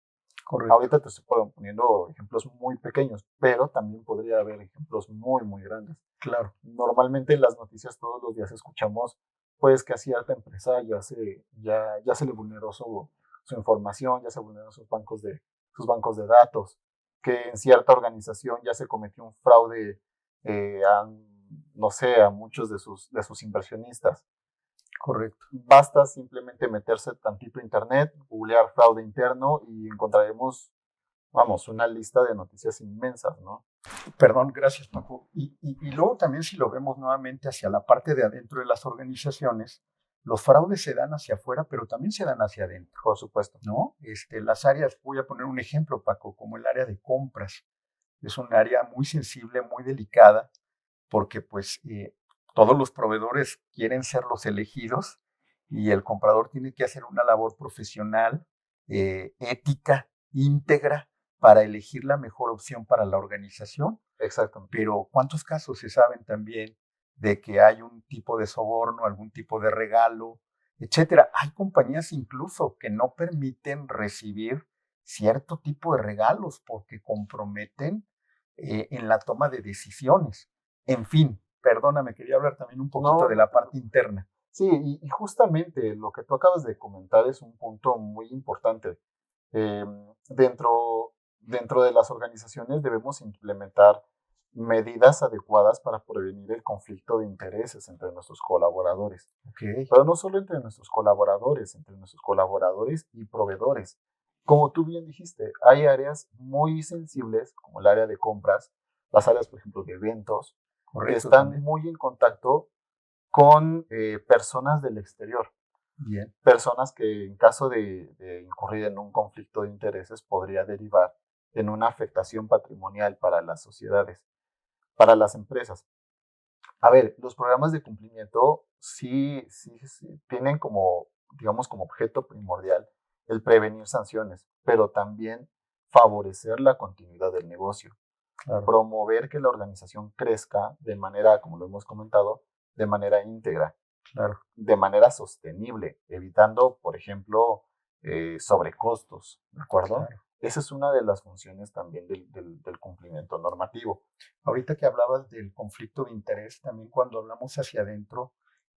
Correcto. Ahorita te estoy poniendo ejemplos muy pequeños, pero también podría haber ejemplos muy, muy grandes. Claro. Normalmente en las noticias todos los días escuchamos pues que a cierta empresa ya se le vulneró su información, ya se vulneró sus bancos de datos, que en cierta organización ya se cometió un fraude no sé, a muchos de sus inversionistas. Correcto. Basta simplemente meterse tantito a internet, googlear fraude interno y encontraremos, vamos, una lista de noticias inmensas, ¿no? Perdón, gracias, Paco. Y luego también si lo vemos nuevamente hacia la parte de adentro de las organizaciones, los fraudes se dan hacia afuera, pero también se dan hacia adentro, Por supuesto. ¿no? Las áreas, voy a poner un ejemplo, Paco, como el área de compras. Es un área muy sensible, muy delicada, porque pues todos los proveedores quieren ser los elegidos y el comprador tiene que hacer una labor profesional, ética, íntegra, para elegir la mejor opción para la organización. Exactamente. Pero ¿cuántos casos se saben también de que hay un tipo de soborno, algún tipo de regalo, etcétera? Hay compañías incluso que no permiten recibir cierto tipo de regalos porque comprometen en la toma de decisiones. En fin, perdóname, quería hablar también un poquito No, de no la te parte preocupes. interna. Sí, y justamente lo que tú acabas de comentar es un punto muy importante. Eh, dentro de las organizaciones debemos implementar medidas adecuadas para prevenir el conflicto de intereses entre nuestros colaboradores. Ok, Pero no solo entre nuestros colaboradores y proveedores. Como tú bien dijiste, hay áreas muy sensibles, como el área de compras, las áreas, por ejemplo, de eventos, que correcto están también. muy en contacto con personas del exterior, Bien, personas que en caso de incurrir en un conflicto de intereses podría derivar en una afectación patrimonial para las sociedades, para las empresas. A ver, los programas de cumplimiento sí tienen como, digamos, como objeto primordial el prevenir sanciones, pero también favorecer la continuidad del negocio, claro, promover que la organización crezca de manera, como lo hemos comentado, de manera íntegra, claro, de manera sostenible, evitando, por ejemplo, sobrecostos, ¿de acuerdo? claro. Esa es una de las funciones también del cumplimiento normativo. Ahorita que hablabas del conflicto de interés, también cuando hablamos hacia adentro,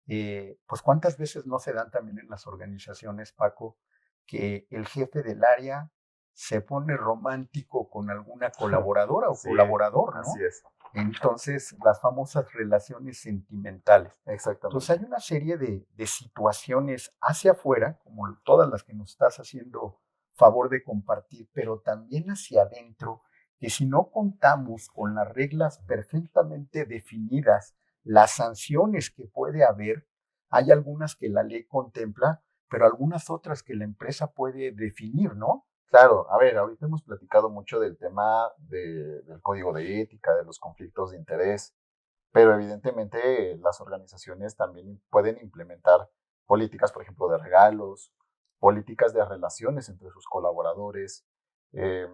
pues cuántas veces no se dan también en las organizaciones, Paco, que el jefe del área se pone romántico con alguna colaboradora o Sí, colaborador, ¿no? así es, Entonces, las famosas relaciones sentimentales. Entonces, exactamente. hay una serie de situaciones hacia afuera, como todas las que nos estás haciendo favor de compartir, pero también hacia adentro, que si no contamos con las reglas perfectamente definidas, las sanciones que puede haber, hay algunas que la ley contempla, pero algunas otras que la empresa puede definir, ¿no? Claro, a ver, ahorita hemos platicado mucho del tema del código de ética, de los conflictos de interés, pero evidentemente las organizaciones también pueden implementar políticas, por ejemplo, de regalos, políticas de relaciones entre sus colaboradores. eh,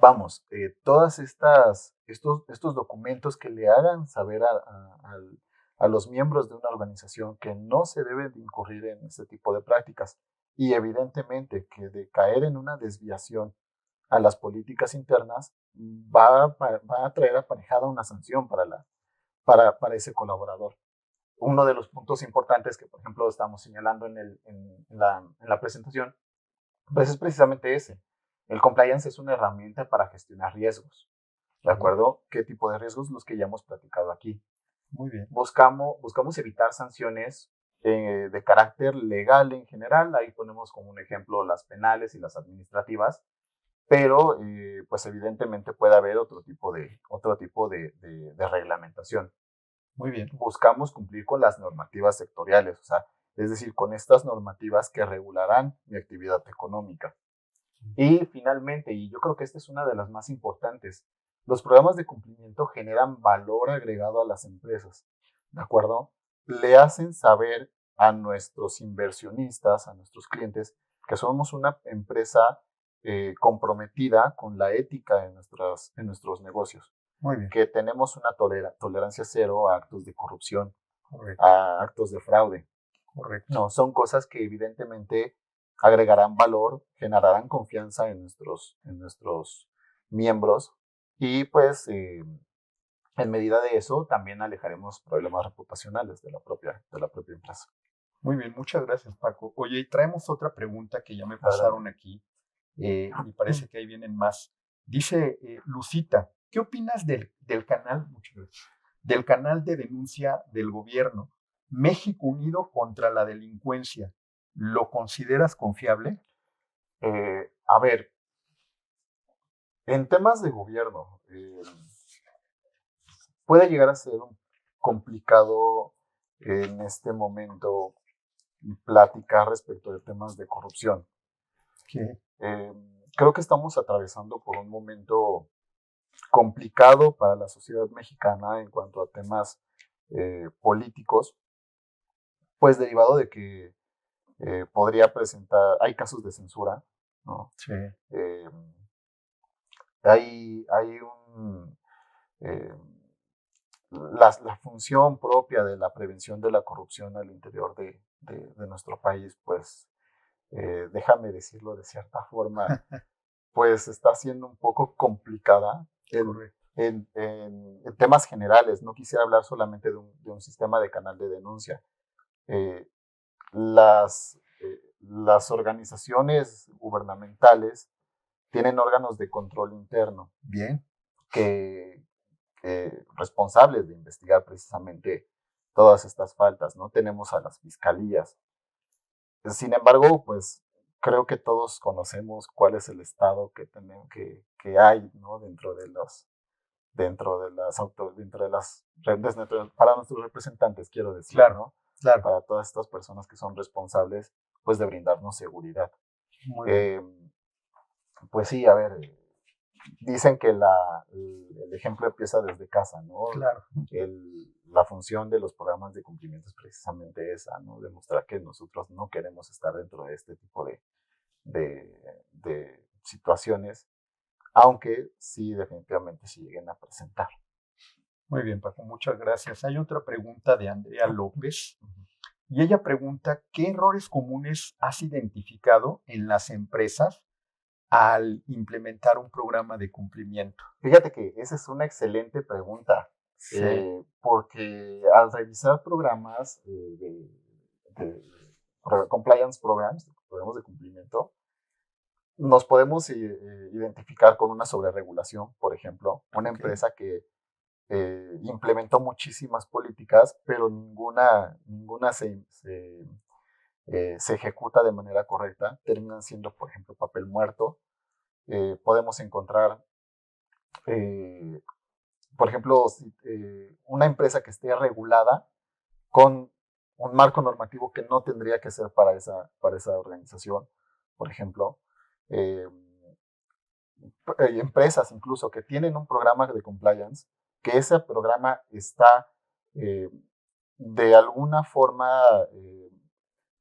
Vamos, todas estos documentos que le hagan saber a los miembros de una organización que no se debe de incurrir en este tipo de prácticas y evidentemente que de caer en una desviación a las políticas internas va a traer aparejada una sanción para ese colaborador. Uno de los puntos importantes que, por ejemplo, estamos señalando en la presentación, pues es precisamente ese. El compliance es una herramienta para gestionar riesgos. ¿De acuerdo? ¿Qué tipo de riesgos? Los que ya hemos platicado aquí. Muy bien. Buscamos evitar sanciones de carácter legal en general. Ahí ponemos como un ejemplo las penales y las administrativas, pero pues evidentemente puede haber otro tipo de reglamentación. Muy bien. Buscamos cumplir con las normativas sectoriales, o sea, es decir, con estas normativas que regularán mi actividad económica. Y finalmente, y yo creo que esta es una de las más importantes, los programas de cumplimiento generan valor agregado a las empresas, ¿de acuerdo? Le hacen saber a nuestros inversionistas, a nuestros clientes, que somos una empresa comprometida con la ética en nuestros negocios, Muy bien. que tenemos una tolerancia cero a actos de corrupción, Correcto. a actos de fraude. Correcto. No, son cosas que evidentemente agregarán valor, generarán confianza en nuestros miembros y pues en medida de eso también alejaremos problemas reputacionales de la propia empresa. Muy bien, muchas gracias, Paco. Oye, y traemos otra pregunta que ya me Adelante. pasaron aquí. Y parece que ahí vienen más. Dice Lucita, ¿qué opinas del canal, muchas gracias, del canal de denuncia del gobierno México Unido contra la Delincuencia? ¿Lo consideras confiable? A ver, en temas de gobierno, puede llegar a ser complicado en este momento platicar respecto de temas de corrupción. ¿Qué? Eh, Creo que estamos atravesando por un momento complicado para la sociedad mexicana en cuanto a temas políticos, pues derivado de que podría presentar, hay casos de censura, ¿no? Sí. Eh, hay eh, la función propia de la prevención de la corrupción al interior de nuestro país, pues déjame decirlo de cierta forma, pues está siendo un poco complicada Correcto. en temas generales. No quisiera hablar solamente de un sistema de canal de denuncia. Eh, las organizaciones gubernamentales tienen órganos de control interno Bien. que responsables de investigar precisamente todas estas faltas, ¿no? Tenemos a las fiscalías. Sin embargo, pues creo que todos conocemos cuál es el estado que tenemos, que hay, ¿no? Dentro de las redes, para nuestros representantes, quiero decir, Claro, ¿no? claro. Para todas estas personas que son responsables, pues, de brindarnos seguridad. Muy bien. Eh, pues sí, a ver, dicen que el ejemplo empieza desde casa, ¿no? Claro. La función de los programas de cumplimiento es precisamente esa, ¿no? Demostrar que nosotros no queremos estar dentro de este tipo de situaciones, aunque sí, definitivamente sí lleguen a presentar. Muy bien, Paco, muchas gracias. Hay otra pregunta de Andrea López y ella pregunta, ¿qué errores comunes has identificado en las empresas al implementar un programa de cumplimiento? Fíjate que esa es una excelente pregunta, Sí. porque al revisar programas de compliance programs, programas de cumplimiento, nos podemos identificar con una sobreregulación, por ejemplo, una Ok. empresa que implementó muchísimas políticas, pero ninguna se ejecuta de manera correcta, terminan siendo, por ejemplo, papel muerto. Podemos encontrar, eh, por ejemplo, una empresa que esté regulada con un marco normativo que no tendría que ser para esa organización, por ejemplo. Eh, Empresas incluso que tienen un programa de compliance, que ese programa está eh, de alguna forma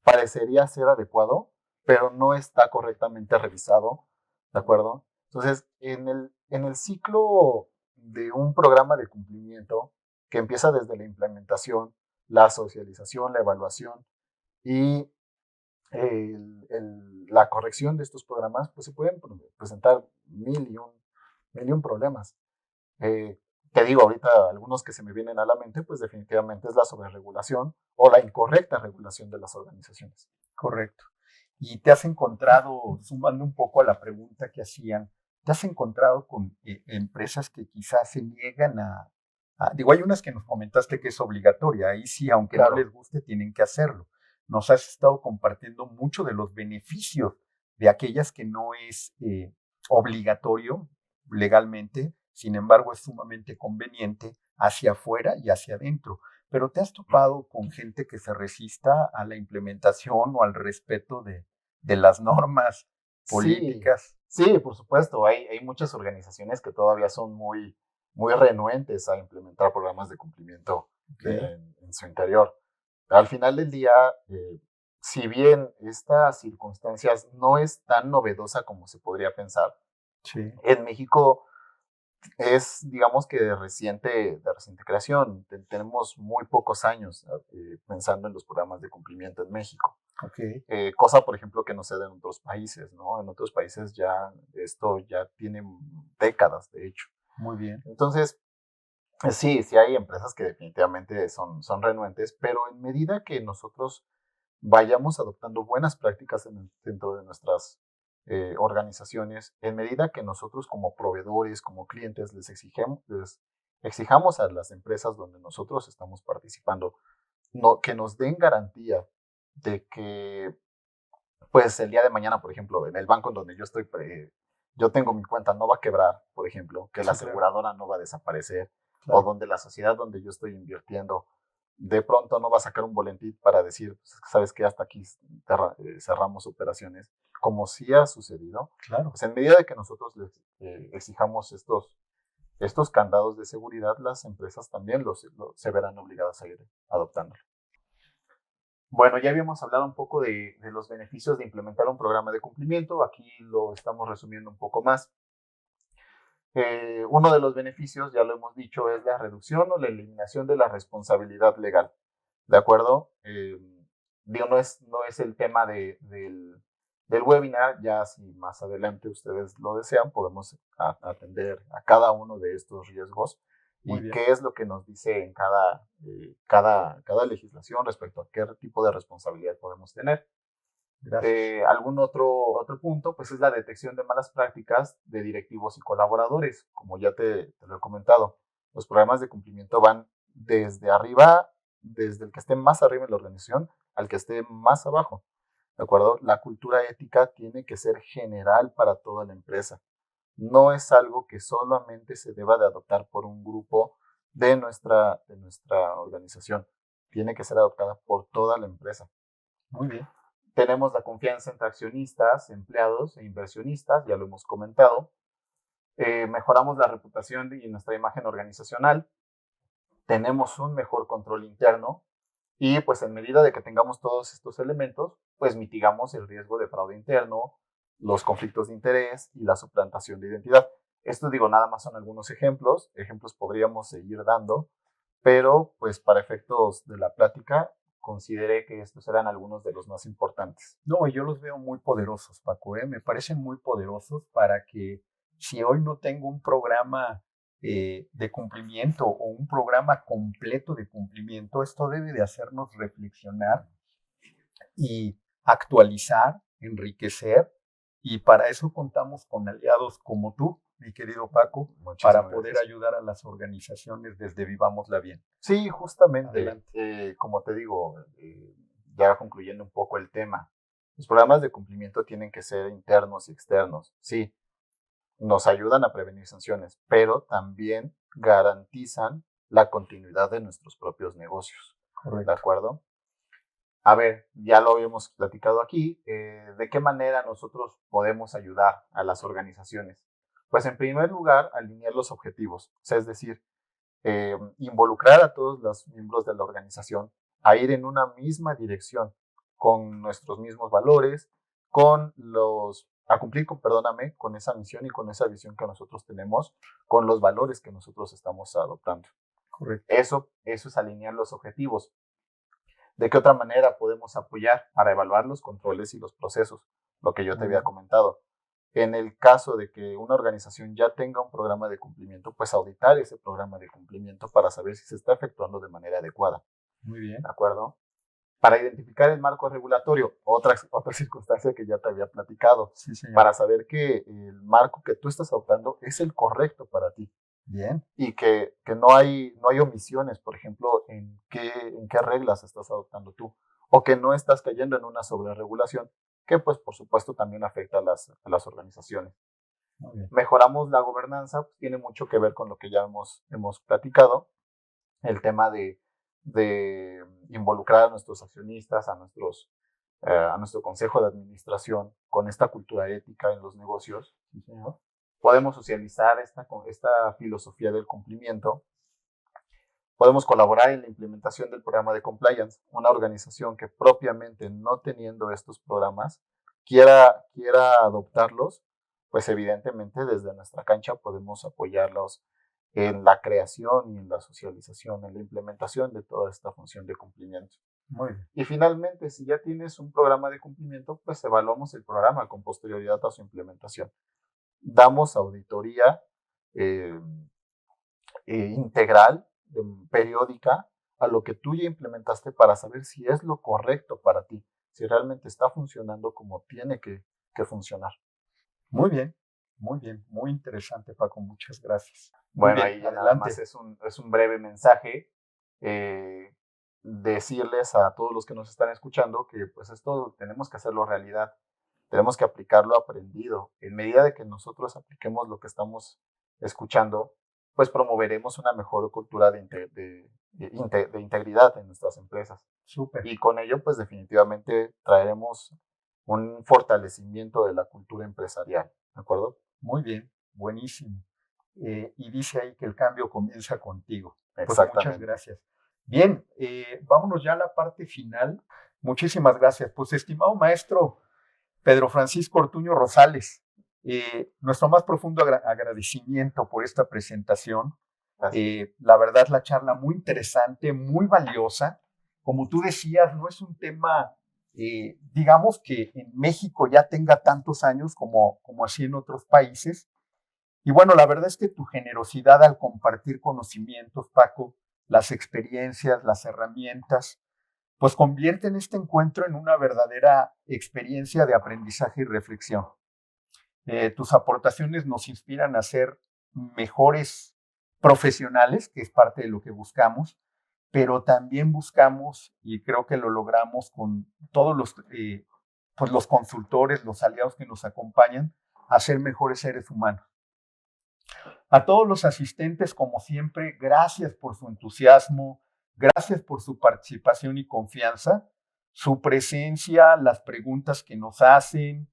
parecería ser adecuado, pero no está correctamente revisado, ¿de acuerdo? Entonces, en el ciclo de un programa de cumplimiento que empieza desde la implementación, la socialización, la evaluación y la corrección de estos programas, pues se pueden presentar mil y un problemas. Eh, Te digo ahorita algunos que se me vienen a la mente, pues definitivamente es la sobreregulación o la incorrecta regulación de las organizaciones. Correcto. Y te has encontrado, sumando un poco a la pregunta que hacían, te has encontrado con empresas que quizás se niegan digo, hay unas que nos comentaste que es obligatoria, ahí sí, aunque no les Claro, guste, tienen que hacerlo. Nos has estado compartiendo mucho de los beneficios de aquellas que no es obligatorio legalmente, sin embargo es sumamente conveniente hacia afuera y hacia adentro. Pero te has topado con gente que se resista a la implementación o al respeto de las normas sí, políticas. sí, por supuesto. Hay muchas organizaciones que todavía son muy renuentes a implementar programas de cumplimiento Ok, en su interior. Al final del día, si bien esta circunstancias no es tan novedosa como se podría pensar, sí, en México es, digamos que de reciente creación. Tenemos muy pocos años pensando en los programas de cumplimiento en México. ok, Cosa, por ejemplo, que no se da en otros países, ¿no? En otros países ya esto ya tiene décadas, de hecho. muy bien. Entonces, sí, sí hay empresas que definitivamente son renuentes, pero en medida que nosotros vayamos adoptando buenas prácticas dentro de nuestras organizaciones, en medida que nosotros como proveedores, como clientes, les exijamos a las empresas donde nosotros estamos participando, que nos den garantía de que pues el día de mañana, por ejemplo, en el banco en donde yo tengo mi cuenta no va a quebrar, por ejemplo, que la Sí, claro, aseguradora no va a desaparecer, o claro. donde la sociedad donde yo estoy invirtiendo de pronto no va a sacar un boletín para decir, pues, sabes que hasta aquí cerramos operaciones, como sí ha sucedido, Claro. pues en medida de que nosotros les exijamos estos candados de seguridad, las empresas también se verán obligadas a ir adoptando. Bueno, ya habíamos hablado un poco de los beneficios de implementar un programa de cumplimiento. Aquí lo estamos resumiendo un poco más. Uno de los beneficios, ya lo hemos dicho, es la reducción o la eliminación de la responsabilidad legal. ¿De acuerdo? Digo, no es el tema del webinar. Ya si más adelante ustedes lo desean, podemos atender a cada uno de estos riesgos Muy y bien. qué es lo que nos dice en cada legislación respecto a qué tipo de responsabilidad podemos tener. Gracias. Algún otro punto, pues es la detección de malas prácticas de directivos y colaboradores, como ya te lo he comentado. Los programas de cumplimiento van desde arriba, desde el que esté más arriba en la organización al que esté más abajo, ¿de acuerdo? La cultura ética tiene que ser general para toda la empresa. No es algo que solamente se deba de adoptar por un grupo de nuestra organización. Tiene que ser adoptada por toda la empresa. Muy bien. Tenemos la confianza entre accionistas, empleados e inversionistas, ya lo hemos comentado. Mejoramos la reputación y nuestra imagen organizacional. Tenemos un mejor control interno y pues en medida de que tengamos todos estos elementos, pues mitigamos el riesgo de fraude interno, los conflictos de interés y la suplantación de identidad. Esto digo, nada más son algunos ejemplos. Ejemplos podríamos seguir dando, pero pues para efectos de la plática consideré que estos eran algunos de los más importantes. No, yo los veo muy poderosos, Paco, ¿eh? Me parecen muy poderosos para que si hoy no tengo un programa de cumplimiento o un programa completo de cumplimiento, esto debe de hacernos reflexionar y actualizar, enriquecer Y para eso contamos con aliados como tú, mi querido Paco, Muchísimas para poder gracias. ayudar a las organizaciones desde Vivámosla Bien. Sí, justamente, Adelante. como te digo, ya concluyendo un poco el tema, los programas de cumplimiento tienen que ser internos y externos. Sí, nos ayudan a prevenir sanciones, pero también garantizan la continuidad de nuestros propios negocios. ¿De Correcto. acuerdo? A ver, ya lo habíamos platicado aquí, ¿de qué manera nosotros podemos ayudar a las organizaciones? Pues en primer lugar, alinear los objetivos, o sea, es decir, involucrar a todos los miembros de la organización a ir en una misma dirección, con nuestros mismos valores, a cumplir con, perdóname, con esa misión y con esa visión que nosotros tenemos, con los valores que nosotros estamos adoptando. Correcto. Eso es alinear los objetivos. ¿De qué otra manera podemos apoyar para evaluar los controles y los procesos? Lo que yo te había comentado. En el caso de que una organización ya tenga un programa de cumplimiento, pues auditar ese programa de cumplimiento para saber si se está efectuando de manera adecuada. Muy bien. ¿De acuerdo? Para identificar el marco regulatorio, otra circunstancia que ya te había platicado, Sí, señor. para saber que el marco que tú estás adoptando es el correcto para ti. Bien. Y que no hay omisiones, por ejemplo, en qué reglas estás adoptando tú, o que no estás cayendo en una sobreregulación, que pues por supuesto también afecta a las organizaciones. Muy bien. Mejoramos la gobernanza, pues, tiene mucho que ver con lo que ya hemos platicado, el tema de involucrar a nuestros accionistas, a nuestro consejo de administración con esta cultura ética en los negocios. Sí, señor. Podemos socializar esta filosofía del cumplimiento. Podemos colaborar en la implementación del programa de compliance. Una organización que propiamente no teniendo estos programas quiera adoptarlos, pues evidentemente desde nuestra cancha podemos apoyarlos en la creación y en la socialización, en la implementación de toda esta función de cumplimiento. Muy bien. Y finalmente, si ya tienes un programa de cumplimiento, pues evaluamos el programa con posterioridad a su implementación. Damos auditoría integral, periódica, a lo que tú ya implementaste para saber si es lo correcto para ti, si realmente está funcionando como tiene que funcionar. Muy bien. Muy bien. Muy interesante, Paco. Muchas gracias. Muy Bueno, bien. ahí ya nada Adelante. más es un breve mensaje. Decirles a todos los que nos están escuchando que pues esto tenemos que hacerlo realidad, tenemos que aplicar lo aprendido. En medida de que nosotros apliquemos lo que estamos escuchando, pues promoveremos una mejor cultura de integridad en nuestras empresas. Súper. Y con ello, pues definitivamente traeremos un fortalecimiento de la cultura empresarial, ¿de acuerdo? Muy bien. Buenísimo. Y dice ahí que el cambio comienza contigo. Pues muchas Exactamente. gracias. Bien, vámonos ya a la parte final. Muchísimas gracias. Pues estimado maestro Pedro Francisco Ortuño Rosales, nuestro más profundo agradecimiento por esta presentación. La verdad, la charla muy interesante, muy valiosa. Como tú decías, no es un tema, digamos que en México ya tenga tantos años como así en otros países. Y bueno, la verdad es que tu generosidad al compartir conocimientos, Paco, las experiencias, las herramientas, pues convierten este encuentro en una verdadera experiencia de aprendizaje y reflexión. Tus aportaciones nos inspiran a ser mejores profesionales, que es parte de lo que buscamos, pero también buscamos, y creo que lo logramos con todos los consultores, los aliados que nos acompañan, a ser mejores seres humanos. A todos los asistentes, como siempre, gracias por su entusiasmo, gracias por su participación y confianza, su presencia, las preguntas que nos hacen,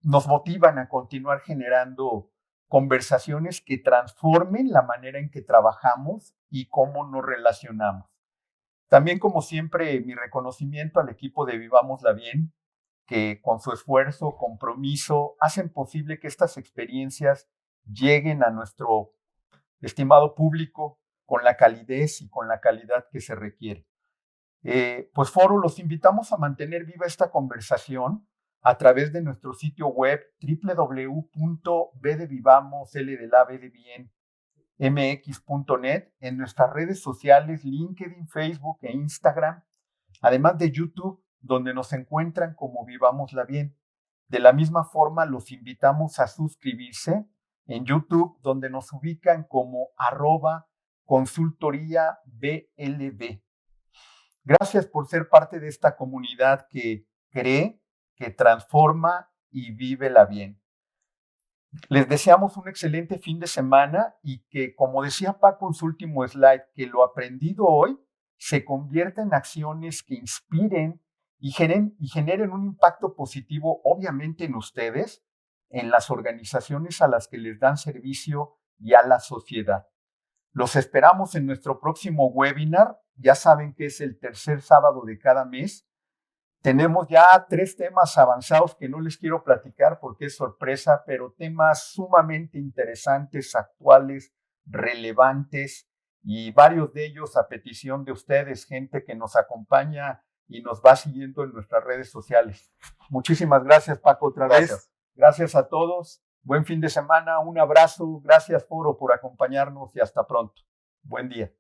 nos motivan a continuar generando conversaciones que transformen la manera en que trabajamos y cómo nos relacionamos. También, como siempre, mi reconocimiento al equipo de Vivámosla Bien, que con su esfuerzo, compromiso, hacen posible que estas experiencias lleguen a nuestro estimado público con la calidez y con la calidad que se requiere. Pues Foro, los invitamos a mantener viva esta conversación a través de nuestro sitio web www.bdevivamosldelabbdbienmx.net, en nuestras redes sociales LinkedIn, Facebook e Instagram, además de YouTube, donde nos encuentran como Vivámosla Bien. De la misma forma, los invitamos a suscribirse en YouTube, donde nos ubican como @consultoría BLB. Gracias por ser parte de esta comunidad que cree, que transforma y vive la bien. Les deseamos un excelente fin de semana y que, como decía Paco en su último slide, que lo aprendido hoy se convierta en acciones que inspiren y generen un impacto positivo, obviamente en ustedes, en las organizaciones a las que les dan servicio y a la sociedad. Los esperamos en nuestro próximo webinar. Ya saben que es el tercer sábado de cada mes. Tenemos ya 3 temas avanzados que no les quiero platicar porque es sorpresa, pero temas sumamente interesantes, actuales, relevantes, y varios de ellos a petición de ustedes, gente que nos acompaña y nos va siguiendo en nuestras redes sociales. Muchísimas gracias, Paco, otra vez. Gracias a todos. Buen fin de semana, un abrazo. Gracias, Foro, por acompañarnos y hasta pronto. Buen día.